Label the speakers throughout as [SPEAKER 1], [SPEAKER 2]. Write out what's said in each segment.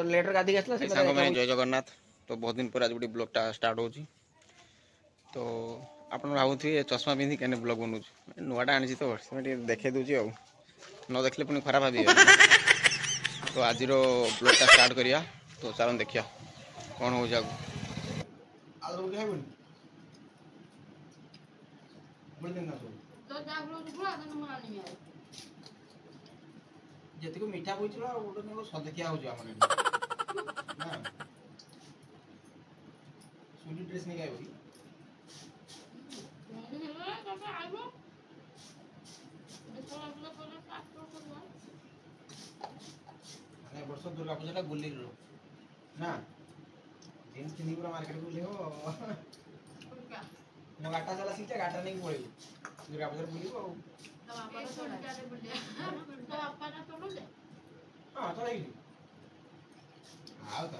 [SPEAKER 1] Letter Gandhi आसला जय जगन्नाथ। तो बहुत दिन पर आज गोटे ब्लॉगटा स्टार्ट होची। तो आप भावुए चश्मा पिंधि क्या ब्लॉग बनौ नुआटा आनी तो से देखे दूसरी आ न देखले पुणी खराब भावी। तो आज ब्लॉगटा स्टार्ट करिया। तो चलो देखिया कौन हो जी मीठा बोल देखिया ड्रेस नहीं गायब वर्ष दुर्गा पूजा बुले ना जीन्स पिंधि पूरा मार्केट बुले मो गाटा चला सीटा गाटा नहीं पड़े दुर्गा पूजा बुले हाँ तो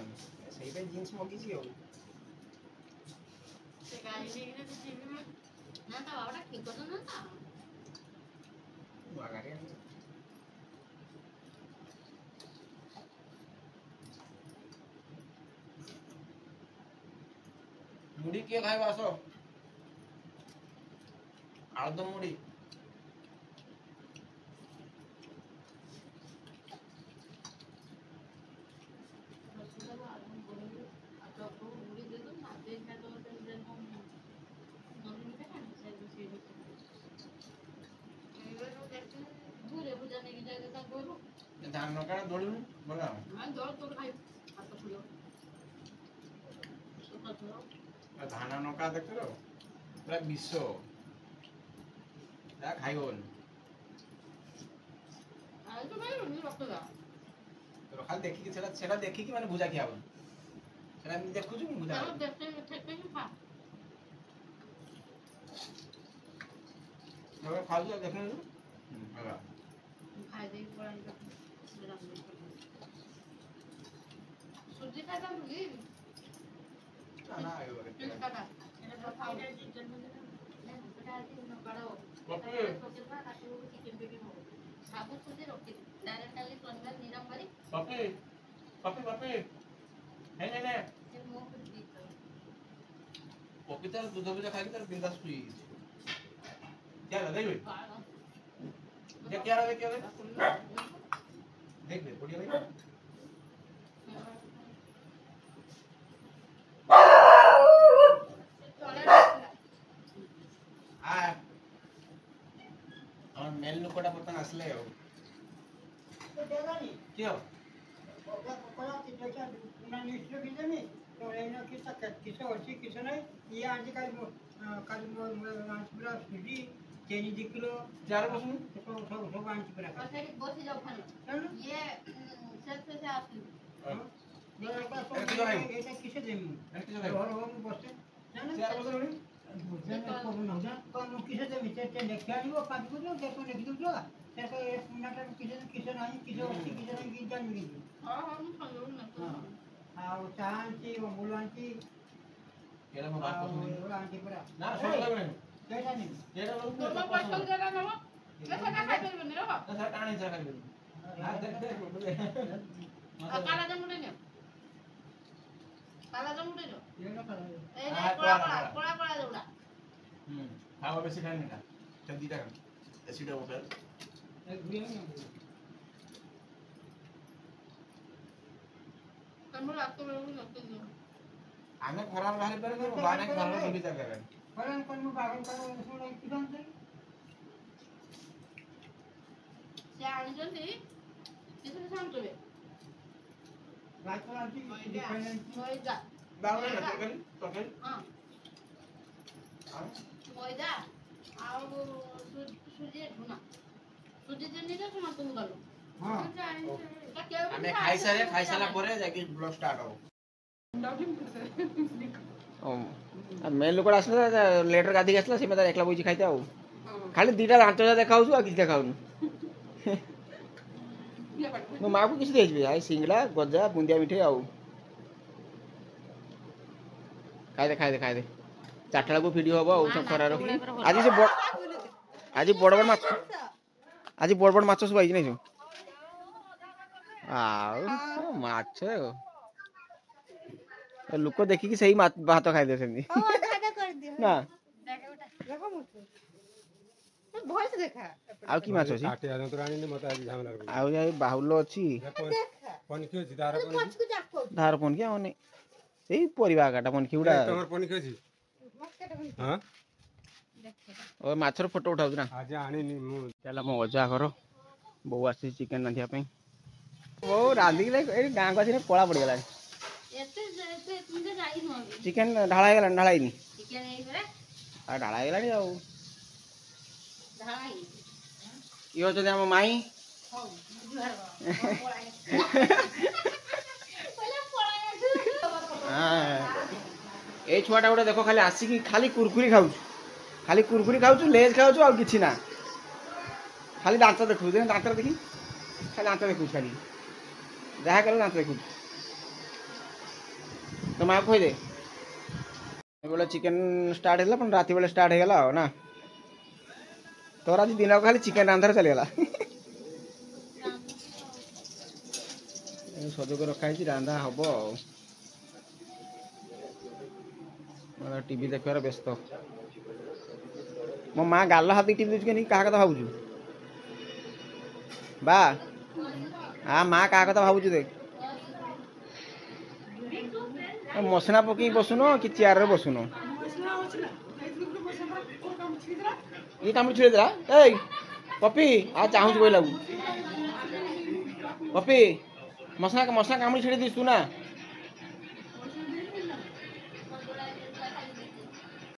[SPEAKER 1] जीन्स मगी मुड़ी किए खाइबा आस आलुदम मुड़ी धान नका दौड़ बोला धान नका देख पूरा विश्व खाइबन खाली देखिए देखिए माने भुजा खिया देखु भुजा खाऊ देख सुजी का दाम लगी ना आयो रे काका एने खाऊ ने जन्म दिन ने बेटा आती न बड़ो पप्पू सोचना काटी वो चिकन बेबी हो साबु सुजी रखी डायरेक्ट काली सोनगर निराम करी पप्पू पप्पू पप्पू हे ने ये मो कुछ दी तो पप्पू तार दूध भुजा खाई तार बिंदास सुई क्या लगे भाई ये क्या लगे देख ले बढ़िया भाई मेल नुकोटा बर्तन आसले हो तो देगानी क्यों ओका कोला तितचा पुन्हा लिस्ट घेतली तो एनो किसा वर्षी किसा नाही ये आजी काल मानसपुरा सुजी चेनी 2 किलो 4 बसून सब आंची परा असे बसी जाऊ खाली ये सेट से आसली এটা কিসে দেব এটা বসে জানেন 4 বছর হলো जन को न जा कौन किसे दे मिटे लेके आनिबो पाँच बुझो देखो लिख दो सेको एक मिनट किसे नहीं किसे नहीं की जान मिली हां हां समझो ना हां आ चांची वो बुलांची केला में बात पसंद बुलांची पूरा ना छोड़ लगे केटा नहीं केटा लोग तो पसंद करा ना कैसा का खाई बने रो कैसा टाणी जा खाई हां देख काला जामुन ने काला जामुन ने ये ना काला ए कोड़ा जोड़ा खावा बेसी खाने का जल्दी तक एसिड होटल एक गुड़िया में तमरो आपको लोग लगते हैं आने खराब बाहर पर बाने खराब बुली तक है फलन कोन में बागन का उसमें एक किसान से से आनी जल्दी किसने शाम तो रात को आती मोइदा बावले ना तो कल हां मोइदा आओ सुजी धुना सुजी जनी का सुना तुम गलो हां हमें खाई सारा परे जाके ब्लॉग स्टार्ट हो मेन लोक आसला लेटर गाधी आसला से मैं एकला बोजी खाइते आउ खाली दीटा दांत देखाउ छु आ किछ देखाउ मो माँ को किसी देज आई सिंगड़ा गजा बुंदिया मिठे आउ खाई दे 4टा को वीडियो हम सब खरार आज से आज बड़ बड़ माछ सब आई नहीं
[SPEAKER 2] ଆଉ ମାଛ ଲୋକ ଦେଖିକି ସେଇ ଭାତ ଖାଇଦିଅ ସେମିତି ନା ଆଉ କି ମାଛ ଅଛି ଆଉ ଯାଇ ବାହୁଲ ଅଛି ଧାର ପନିକି ମାନେ ସେଇ ପରିବା ଆକାଟା ପନିକି ଗୁଡା ମାଛର ଫଟୋ ଉଠାଉଛି ନା ଚାଲ ମୋ ଅଜା ଘର ବୋଉ ଆସିଛି ଚିକେନ ରାନ୍ଧିବା ପାଇଁ ବୋଉ ରାନ୍ଧିକି ଏଇ ଗାଁକୁ ଆସିଲେ କଳା ପଡିଗଲାଣି ଚିକେନ ଢାଳା ହେଇଗଲାଣି ଢାଳା ହେଇନି ଆଉ ଢାଳା ହେଇଗଲାଣି ଆଉ ଇଏ ଅଛନ୍ତି ଆମ ମାଇଁ ଏଇ ଛୁଆଟା ଗୋଟେ ଦେଖ ଖାଲି ଆସିକି ଖାଲି କୁରକୁରି ଖାଉଛୁ ଲେଜ୍ ଖାଉଛୁ ଆଉ କିଛି ନା ଖାଲି ଦାନ୍ତ ଦେଖୁଛୁ ଦାନ୍ତ ଦେଖି ଖାଲି ଦାନ୍ତ ଦେଖୁଛୁ ଖାଲି ଯାହା କଲେ ଦାନ୍ତ ଦେଖୁଛୁ ତ ମାଆ କହିଦେ ଏବେଳେ ଚିକେନ ଷ୍ଟାର୍ଟ ହେଲା ପୁଣି ରାତି ବେଳେ ଷ୍ଟାର୍ଟ ହେଇଗଲା ଆଉ ନା ତୋର ଆଜି ଦିନକୁ ଖାଲି ଚିକେନ ରାନ୍ଧାରେ ଚାଲିଗଲା ସଜକୁ ରଖା ହେଇଛି ରାନ୍ଧା ହବ ଆଉ ଟିଭି ଦେଖିବାର ବ୍ୟସ୍ତ ମୋ ମା ଗାଲ ହାତ ଟିଭି ଦେଖୁଛି କେମିତି କାହା କଥା ଭାବୁଛୁ ବା ମା କାହା କଥା ଭାବୁଛୁ ଦେଖ ମସଲା ପକେଇକି ବସୁନ କି ଚେୟାରରେ ବସୁନ ଇଏ କାମୁଡ଼ି ଛିଡ଼େଇଦେଲା ଏଇ ପପି ଆଉ ଚାହୁଁଛୁ କହିଲାକୁ ପପି ମସଲା କାମୁଡ଼ି ଛିଡ଼େଇ ଦେଇଛୁ ନା